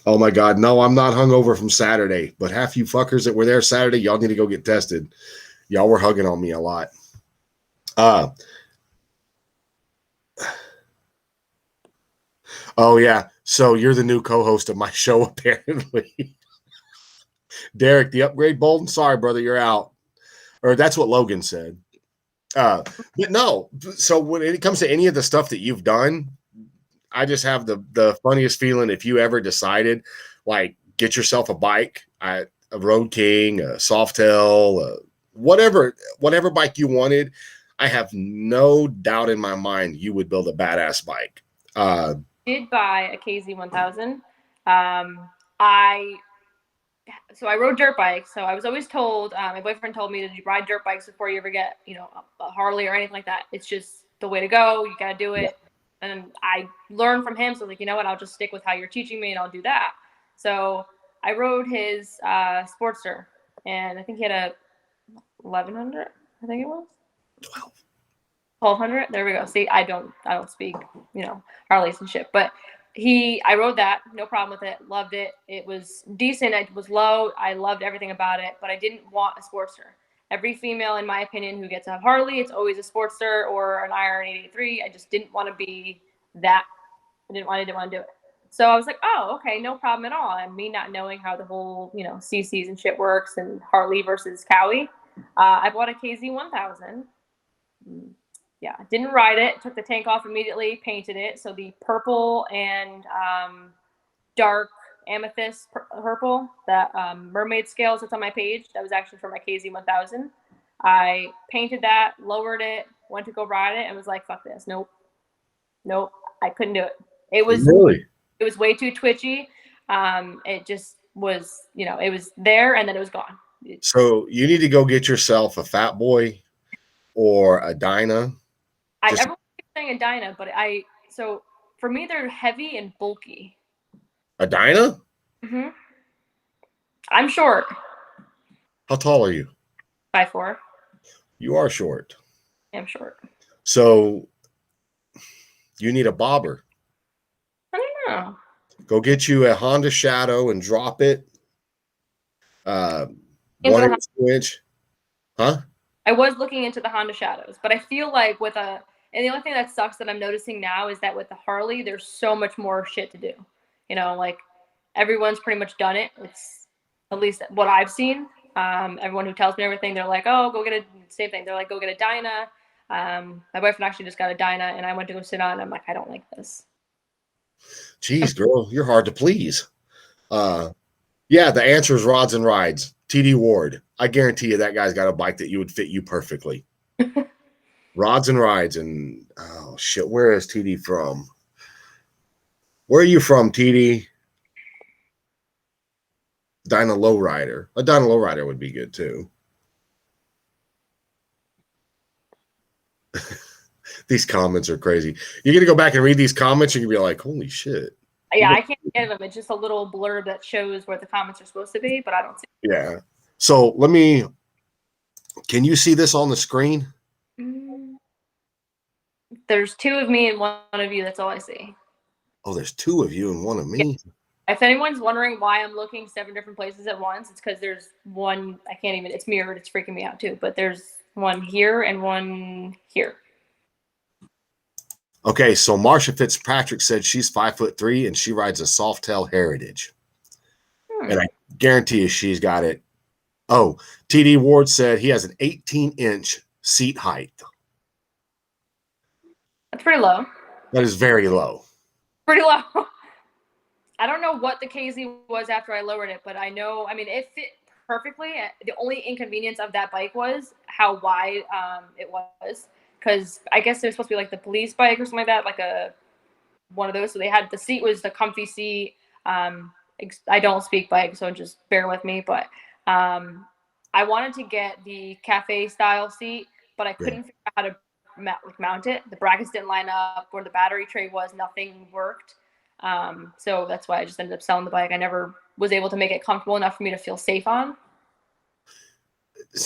[SPEAKER 1] Oh my God. No, I'm not hungover from Saturday, but half you fuckers that were there Saturday, y'all need to go get tested. Y'all were hugging on me a lot. Oh yeah. So you're the new co-host of my show, apparently. Derek, the upgrade Bolton. Sorry, brother, you're out. Or that's what Logan said. But no. So when it comes to any of the stuff that you've done, I just have the funniest feeling if you ever decided, like, get yourself a bike, a Road King, a Softail, whatever bike you wanted. I have no doubt in my mind you would build a badass bike.
[SPEAKER 2] Did buy a KZ1000. So I rode dirt bikes. So I was always told, my boyfriend told me to ride dirt bikes before you ever get, a Harley or anything like that. It's just the way to go. You got to do it. Yeah. And I learned from him. So like, you know what, I'll just stick with how you're teaching me and I'll do that. So I rode his Sportster, and I think he had a 1100, I think it was. 1200. There we go. See, I don't speak, Harleys and shit, but I rode that, no problem with it. Loved it. It was decent. It was low. I loved everything about it, but I didn't want a Sportster. Every female, in my opinion, who gets to have Harley, it's always a Sportster or an Iron 883. I just didn't want to be that. I didn't want to do it. So I was like, oh, okay, no problem at all. And me not knowing how the whole, CCs and shit works and Harley versus Cowie, I bought a KZ1000. Yeah, didn't ride it. Took the tank off immediately, painted it. So the purple and dark amethyst purple, that mermaid scales that's on my page, that was actually for my KZ1000. I painted that, lowered it, went to go ride it, and was like, fuck this. Nope, I couldn't do it. It was way too twitchy. It just was, it was there and then it was gone.
[SPEAKER 1] So you need to go get yourself a Fat Boy or a Dyna.
[SPEAKER 2] Everyone keeps saying a Dyna, but so for me, they're heavy and bulky.
[SPEAKER 1] A Dyna?
[SPEAKER 2] Mm-hmm. I'm short.
[SPEAKER 1] How tall are you?
[SPEAKER 2] 5'4".
[SPEAKER 1] You are short.
[SPEAKER 2] I'm short.
[SPEAKER 1] So you need a bobber.
[SPEAKER 2] I don't know.
[SPEAKER 1] Go get you a Honda Shadow and drop it. 1 inch. Huh?
[SPEAKER 2] I was looking into the Honda Shadows, but I feel like and the only thing that sucks that I'm noticing now is that with the Harley, there's so much more shit to do. Like everyone's pretty much done it. It's at least what I've seen. Everyone who tells me everything, they're like, oh, go get a, same thing. They're like, go get a Dyna. My boyfriend actually just got a Dyna, and I went to go sit on it, and I'm like, I don't like this.
[SPEAKER 1] Jeez, girl, you're hard to please. Yeah, the answer is rods and rides. TD Ward. I guarantee you that guy's got a bike that you would fit you perfectly. Rods and rides. And oh shit, where is TD from? Where are you from, TD? Dyna Lowrider. A Dyna Lowrider would be good too. These comments are crazy. You're gonna go back and read these comments, you're gonna be like, holy shit.
[SPEAKER 2] Yeah, I can't get them. It's just a little blurb that shows where the comments are supposed to be, but I don't see
[SPEAKER 1] it. Yeah. So can you see this on the screen?
[SPEAKER 2] There's 2 of me and 1 of you. That's all I see.
[SPEAKER 1] Oh, there's 2 of you and 1 of me.
[SPEAKER 2] Yeah. If anyone's wondering why I'm looking 7 different places at once, it's because there's one, I can't even, it's mirrored. It's freaking me out too. But there's one here and one here.
[SPEAKER 1] Okay, so Marsha Fitzpatrick said she's 5'3" and she rides a Softail Heritage. And I guarantee you she's got it. Oh, TD Ward said he has an 18-inch seat height.
[SPEAKER 2] That's pretty low.
[SPEAKER 1] That is very low.
[SPEAKER 2] Pretty low. I don't know what the KZ was after I lowered it, but I know, I mean, it fit perfectly. The only inconvenience of that bike was how wide it was. Because I guess it was supposed to be like the police bike or something like that, like one of those. So they had, the seat was the comfy seat. I don't speak bike, so just bear with me. But I wanted to get the cafe style seat, but I couldn't figure out how to mount it. The brackets didn't line up. Where the battery tray was, nothing worked. So that's why I just ended up selling the bike. I never was able to make it comfortable enough for me to feel safe on.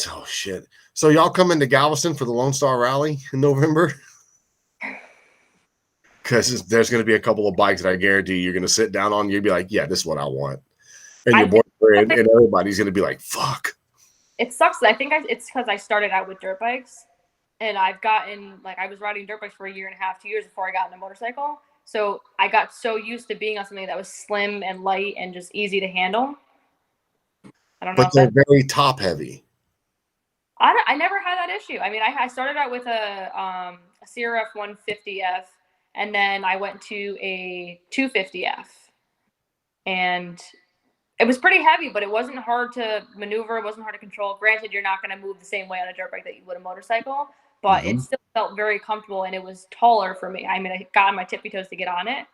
[SPEAKER 1] Oh shit. So y'all come into Galveston for the Lone Star Rally in November? Because there's going to be a couple of bikes that I guarantee you're going to sit down on. You'll be like, yeah, this is what I want. And your boyfriend and everybody's going to be like, fuck.
[SPEAKER 2] It sucks. I think it's because I started out with dirt bikes. And I've gotten, like, I was riding dirt bikes for 1.5 years, 2 years before I got in a motorcycle. So I got so used to being on something that was slim and light and just easy to handle. I don't know.
[SPEAKER 1] But they're very top heavy.
[SPEAKER 2] I never had that issue. I mean, I started out with a CRF 150F, and then I went to a 250F. And it was pretty heavy, but it wasn't hard to maneuver. It wasn't hard to control. Granted, you're not going to move the same way on a dirt bike that you would a motorcycle, but it still felt very comfortable, and it was taller for me. I mean, I got on my tippy toes to get on it,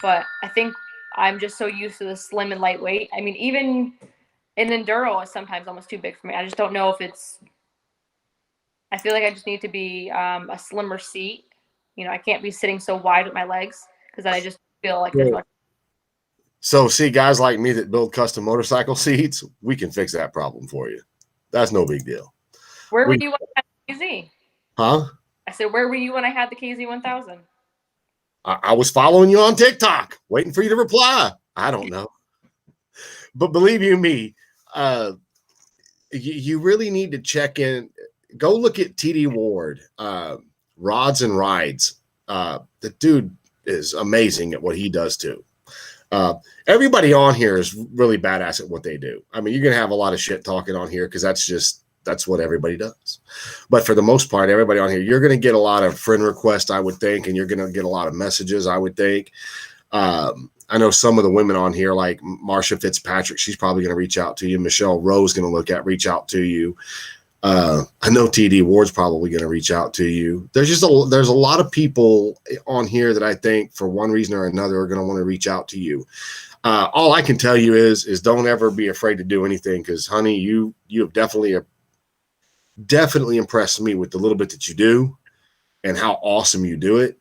[SPEAKER 2] but I think I'm just so used to the slim and lightweight. I mean, even an enduro is sometimes almost too big for me. I just don't know if it's, I feel like I just need to be a slimmer seat. I can't be sitting so wide with my legs, because then I just feel like there's much.
[SPEAKER 1] So see, guys like me that build custom motorcycle seats, we can fix that problem for you. That's no big deal.
[SPEAKER 2] Where were you when I had the KZ?
[SPEAKER 1] Huh?
[SPEAKER 2] I said, where were you when I had the KZ 1000?
[SPEAKER 1] I was following you on TikTok, waiting for you to reply. I don't know. But believe you me, you really need to check in. Go look at TD Ward, Rods and Rides. The dude is amazing at what he does too. Everybody on here is really badass at what they do. I mean, you're going to have a lot of shit talking on here because that's what everybody does. But for the most part, everybody on here, you're going to get a lot of friend requests, I would think, and you're going to get a lot of messages, I would think. I know some of the women on here, like Marsha Fitzpatrick, she's probably going to reach out to you. Michelle Rowe's going to reach out to you. I know TD Ward's probably going to reach out to you. There's a lot of people on here that I think for one reason or another are going to want to reach out to you. All I can tell you is don't ever be afraid to do anything, because honey, you have definitely impressed me with the little bit that you do and how awesome you do it.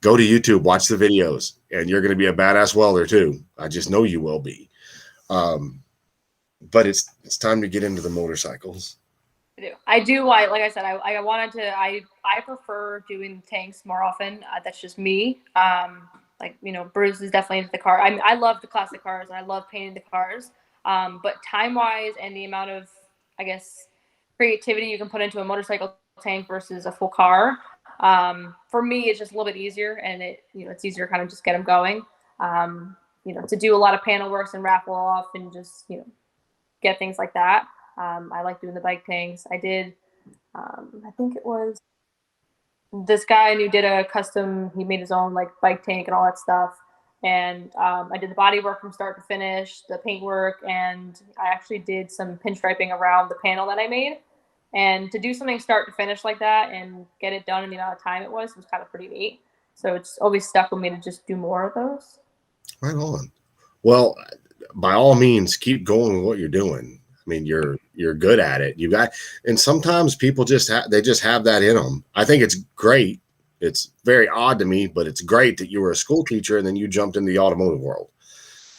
[SPEAKER 1] Go to YouTube, watch the videos, and you're going to be a badass welder too. I just know you will be. But it's time to get into the motorcycles.
[SPEAKER 2] I do. Like I said, I wanted to. I prefer doing tanks more often. That's just me. Bruce is definitely into the car. I mean, I love the classic cars and I love painting the cars. But time wise and the amount of, I guess, creativity you can put into a motorcycle tank versus a full car, For me, it's just a little bit easier, and it's easier to kind of just get them going. To do a lot of panel works and raffle off and just, get things like that. I like doing the bike tanks. I did, I think it was this guy who did a custom, he made his own like bike tank and all that stuff. And I did the body work from start to finish, the paint work, and I actually did some pinstriping around the panel that I made. And to do something start to finish like that and get it done in the amount of time it was kind of pretty neat. So it's always stuck with me to just do more of those.
[SPEAKER 1] Right on. Well, by all means, keep going with what you're doing. I mean, you're good at it. And sometimes people they just have that in them. I think it's great. It's very odd to me, but it's great that you were a school teacher and then you jumped into the automotive world.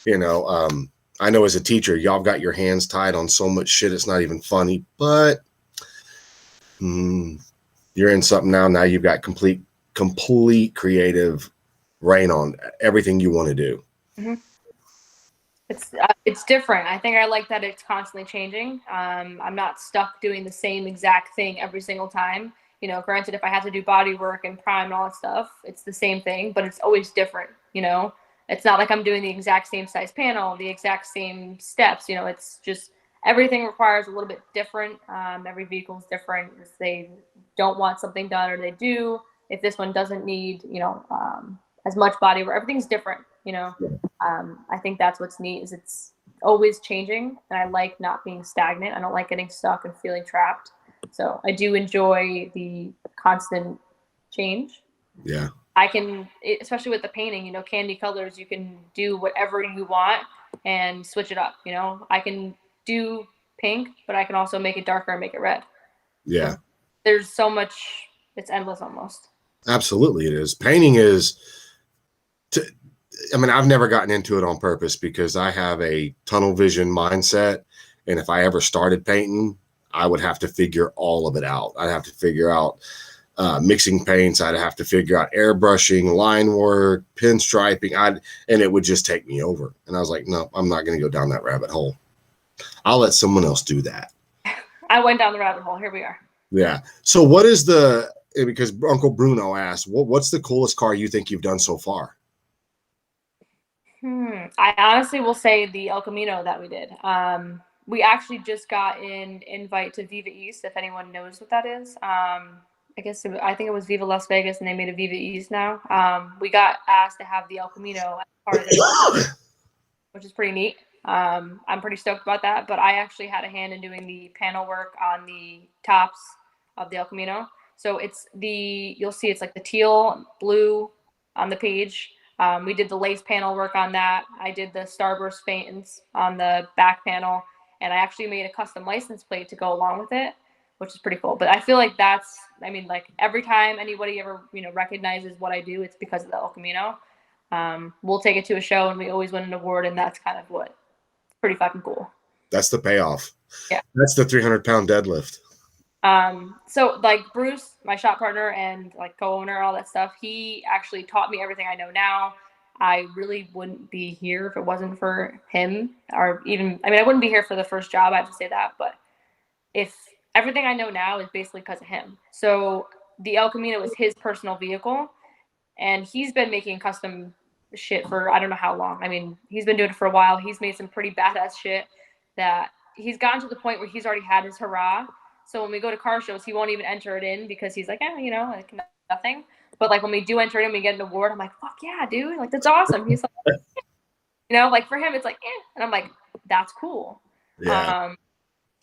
[SPEAKER 1] I know as a teacher, y'all got your hands tied on so much shit. It's not even funny, but you're in something now. Now you've got complete creative reign on everything you want to do.
[SPEAKER 2] Mm-hmm. It's different. I think I like that it's constantly changing. I'm not stuck doing the same exact thing every single time. Granted, if I have to do body work and prime and all that stuff, it's the same thing, but it's always different. It's not like I'm doing the exact same size panel, the exact same steps. It's just everything requires a little bit different. Every vehicle is different. If they don't want something done or they do, if this one doesn't need, as much body work, everything's different. I think that's what's neat is it's always changing, and I like not being stagnant. I don't like getting stuck and feeling trapped. So I do enjoy the constant change.
[SPEAKER 1] Yeah.
[SPEAKER 2] I can, especially with the painting, candy colors, you can do whatever you want and switch it up. I can do pink, but I can also make it darker and make it red.
[SPEAKER 1] Yeah.
[SPEAKER 2] So there's so much, it's endless almost.
[SPEAKER 1] Absolutely it is. Painting is, I've never gotten into it on purpose because I have a tunnel vision mindset. And if I ever started painting, I would have to figure all of it out. I'd have to figure out mixing paints. I'd have to figure out airbrushing, line work, pinstriping. And it would just take me over. And I was like, no, I'm not going to go down that rabbit hole. I'll let someone else do that.
[SPEAKER 2] I went down the rabbit hole. Here we are.
[SPEAKER 1] Yeah. So what is because Uncle Bruno asked, what's the coolest car you think you've done so far?
[SPEAKER 2] I honestly will say the El Camino that we did. We actually just got an invite to Viva East, if anyone knows what that is. I think it was Viva Las Vegas, and they made a Viva East now. We got asked to have the El Camino as part of it, which is pretty neat. I'm pretty stoked about that, but I actually had a hand in doing the panel work on the tops of the El Camino. So you'll see it's like the teal, blue on the page. We did the lace panel work on that. I did the Starburst faintings on the back panel, and I actually made a custom license plate to go along with it, which is pretty cool. But I feel like every time anybody ever, recognizes what I do, it's because of the El Camino. We'll take it to a show and we always win an award, and that's kind of what pretty fucking cool.
[SPEAKER 1] That's the payoff.
[SPEAKER 2] Yeah.
[SPEAKER 1] That's the 300-pound deadlift.
[SPEAKER 2] So like Bruce, my shop partner and like co-owner, all that stuff, he actually taught me everything I know now. I really wouldn't be here if it wasn't for him, or even, I wouldn't be here for the first job. I have to say that, but if everything I know now is basically because of him. So the El Camino is his personal vehicle, and he's been making custom shit for I don't know how long. He's been doing it for a while. He's made some pretty badass shit that he's gotten to the point where he's already had his hurrah. So when we go to car shows, he won't even enter it in because he's like, like nothing. But like when we do enter it in, we get an award. I'm like, fuck yeah, dude! Like that's awesome. He's like, like for him, it's like, and I'm like, that's cool.
[SPEAKER 1] Yeah.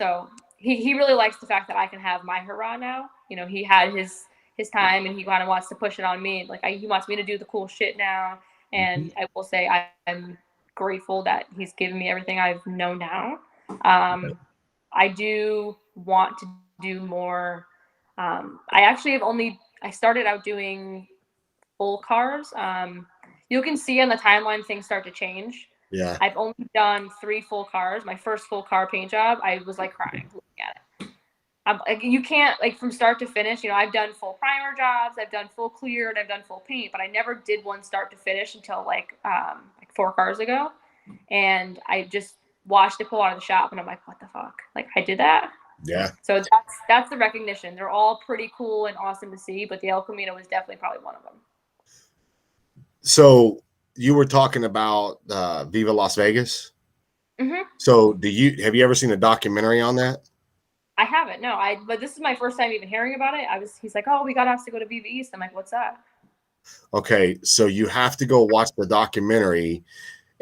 [SPEAKER 2] So he really likes the fact that I can have my hurrah now. He had his time, and he kind of wants to push it on me. Like he wants me to do the cool shit now. And I will say I'm grateful that he's given me everything I've known now. I do want to do more. I started out doing full cars. You can see on the timeline things start to change.
[SPEAKER 1] Yeah.
[SPEAKER 2] I've only done 3 full cars. My first full car paint job, I was like crying looking at it. You can't, like, from start to finish, I've done full primer jobs, I've done full clear, and I've done full paint, but I never did one start to finish until like 4 cars ago. And I just watched it pull out of the shop, and I'm like, what the fuck? Like, I did that?
[SPEAKER 1] Yeah.
[SPEAKER 2] So that's the recognition. They're all pretty cool and awesome to see, but the El Camino is definitely probably one of them.
[SPEAKER 1] So you were talking about Viva Las Vegas.
[SPEAKER 2] Mm-hmm.
[SPEAKER 1] So have you ever seen a documentary on that?
[SPEAKER 2] I haven't. No, but this is my first time even hearing about it. He's like, oh, we got asked to go to Viva East. I'm like, what's that?
[SPEAKER 1] Okay, so you have to go watch the documentary,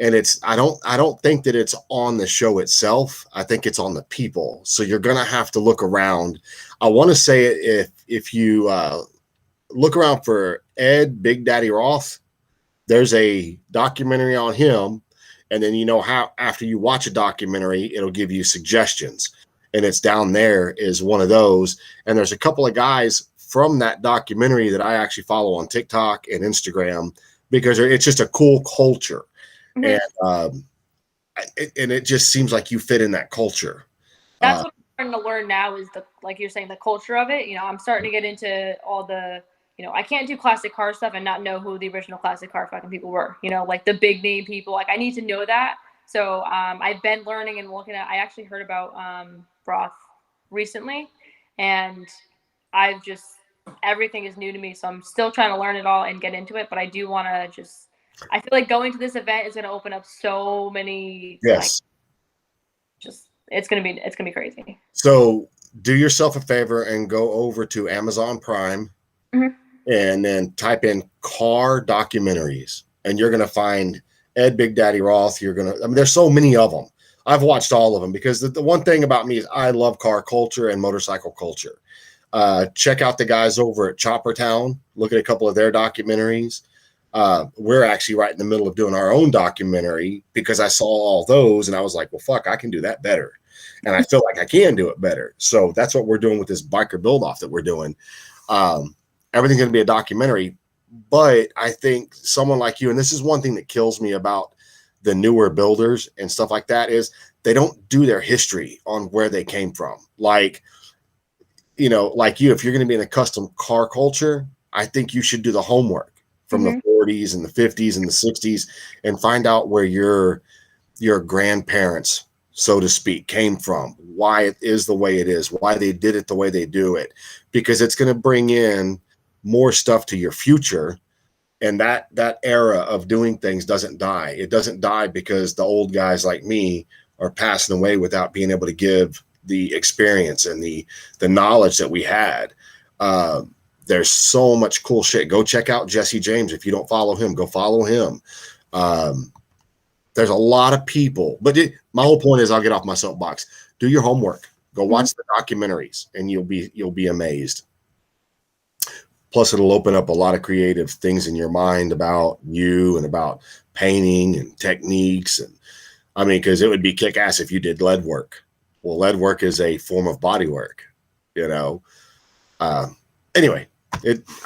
[SPEAKER 1] and I don't think that it's on the show itself. I think it's on the people. So you're gonna have to look around. I want to say if you look around for Ed Big Daddy Roth, there's a documentary on him, and then how after you watch a documentary, it'll give you suggestions, and it's down there is one of those. And there's a couple of guys from that documentary that I actually follow on TikTok and Instagram because it's just a cool culture.
[SPEAKER 2] Mm-hmm.
[SPEAKER 1] And it just seems like you fit in that culture.
[SPEAKER 2] That's what I'm starting to learn now is like you're saying, the culture of it. I'm starting to get into all the, I can't do classic car stuff and not know who the original classic car fucking people were, like the big name people. Like I need to know that. So I've been learning and looking at, I actually heard about Roth recently, and everything is new to me. So I'm still trying to learn it all and get into it. But I do want to I feel like going to this event is going to open up so many.
[SPEAKER 1] Yes.
[SPEAKER 2] It's gonna be crazy.
[SPEAKER 1] So do yourself a favor and go over to Amazon Prime,
[SPEAKER 2] mm-hmm.
[SPEAKER 1] and then type in car documentaries, and you're gonna find Ed Big Daddy Roth. There's so many of them. I've watched all of them because the one thing about me is I love car culture and motorcycle culture. Check out the guys over at Chopper Town. Look at a couple of their documentaries. We're actually right in the middle of doing our own documentary because I saw all those and I was like, well, fuck, I can do that better. And I feel like I can do it better. So that's what we're doing with this biker build off that we're doing. Everything's going to be a documentary, but I think someone like you, and this is one thing that kills me about the newer builders and stuff like that, is they don't do their history on where they came from. Like you, if you're going to be in a custom car culture, I think you should do the homework from
[SPEAKER 2] mm-hmm.
[SPEAKER 1] the 40s and the 50s and the 60s and find out where your grandparents, so to speak, came from, why it is the way it is, why they did it the way they do it, because it's going to bring in more stuff to your future. And that era of doing things doesn't die. It doesn't die because the old guys like me are passing away without being able to give the experience and the knowledge that we had. There's so much cool shit. Go check out Jesse James. If you don't follow him, go follow him. There's a lot of people, but my whole point is, I'll get off my soapbox. Do your homework. Go watch the documentaries, and you'll be amazed. Plus, it'll open up a lot of creative things in your mind about you and about painting and techniques. And I mean, because it would be kick ass if you did lead work. Well, lead work is a form of body work, Anyway,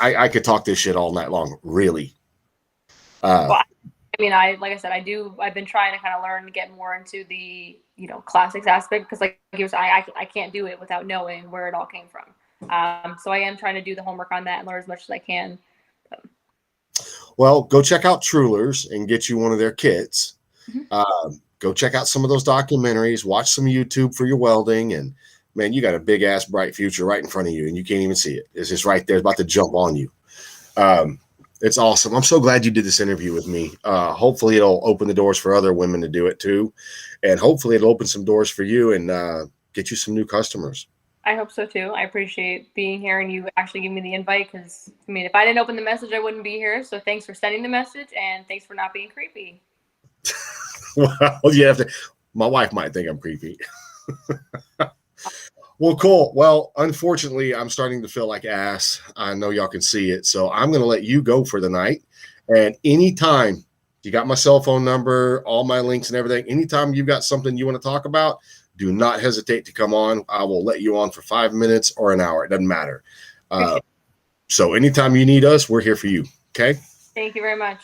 [SPEAKER 1] I could talk this shit all night long, really.
[SPEAKER 2] Well, I mean, like I said, I've been trying to kind of learn to get more into the, classics aspect, because like you were saying, I can't do it without knowing where it all came from. So I am trying to do the homework on that and learn as much as I can.
[SPEAKER 1] Well, go check out Trulers and get you one of their kits.
[SPEAKER 2] Mm-hmm.
[SPEAKER 1] Go check out some of those documentaries, watch some YouTube for your welding, and man, you got a big ass bright future right in front of you, and you can't even see it. It's just right there. It's about to jump on you. It's awesome. I'm so glad you did this interview with me. Hopefully it'll open the doors for other women to do it too. And hopefully it'll open some doors for you and get you some new customers.
[SPEAKER 2] I hope so too. I appreciate being here and you actually giving me the invite, because I mean, if I didn't open the message, I wouldn't be here. So thanks for sending the message, and thanks for not being creepy.
[SPEAKER 1] Well, you have to. My wife might think I'm creepy. Well, cool. Well, unfortunately, I'm starting to feel like ass. I know y'all can see it. So I'm going to let you go for the night. And anytime you got my cell phone number, all my links and everything, anytime you've got something you want to talk about, do not hesitate to come on. I will let you on for 5 minutes or an hour. It doesn't matter. So anytime you need us, we're here for you. Okay.
[SPEAKER 2] Thank you very much.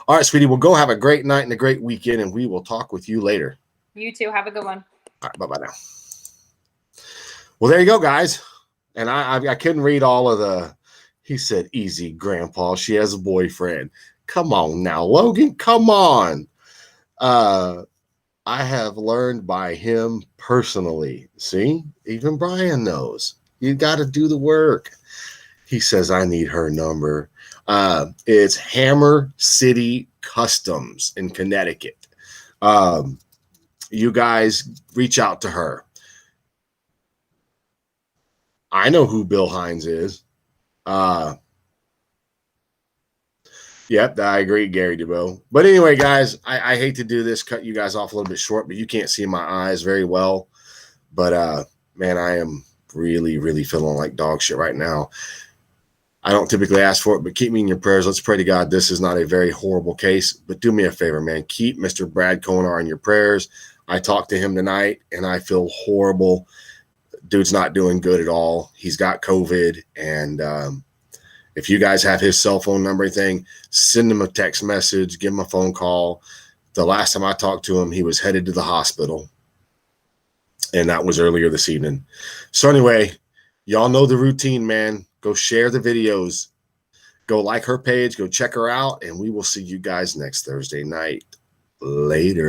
[SPEAKER 1] All right, sweetie. Well, go have a great night and a great weekend, and we will talk with you later.
[SPEAKER 2] You too. Have a good one.
[SPEAKER 1] All right. Bye-bye now. Well, there you go, guys. And I couldn't read all of the, he said, easy, Grandpa. She has a boyfriend. Come on now, Logan. Come on. I have learned by him personally. See, even Brian knows you got to do the work. He says, I need her number. It's Hammer City Customs in Connecticut. Um, you guys reach out to her. I know who Bill Hines is. Uh, Yep, I agree, Gary DeBow. But anyway, guys, I hate to do this, cut you guys off a little bit short, but you can't see my eyes very well. But man, I am really, really feeling like dog shit right now. I don't typically ask for it, but keep me in your prayers. Let's pray to God this is not a very horrible case. But do me a favor, man. Keep Mr. Brad Konar in your prayers. I talked to him tonight, and I feel horrible. Dude's not doing good at all. He's got COVID, and if you guys have his cell phone number, anything, send him a text message, give him a phone call. The last time I talked to him, he was headed to the hospital, and that was earlier this evening. So anyway, y'all know the routine, man. Go share the videos. Go like her page. Go check her out, and we will see you guys next Thursday night. Later.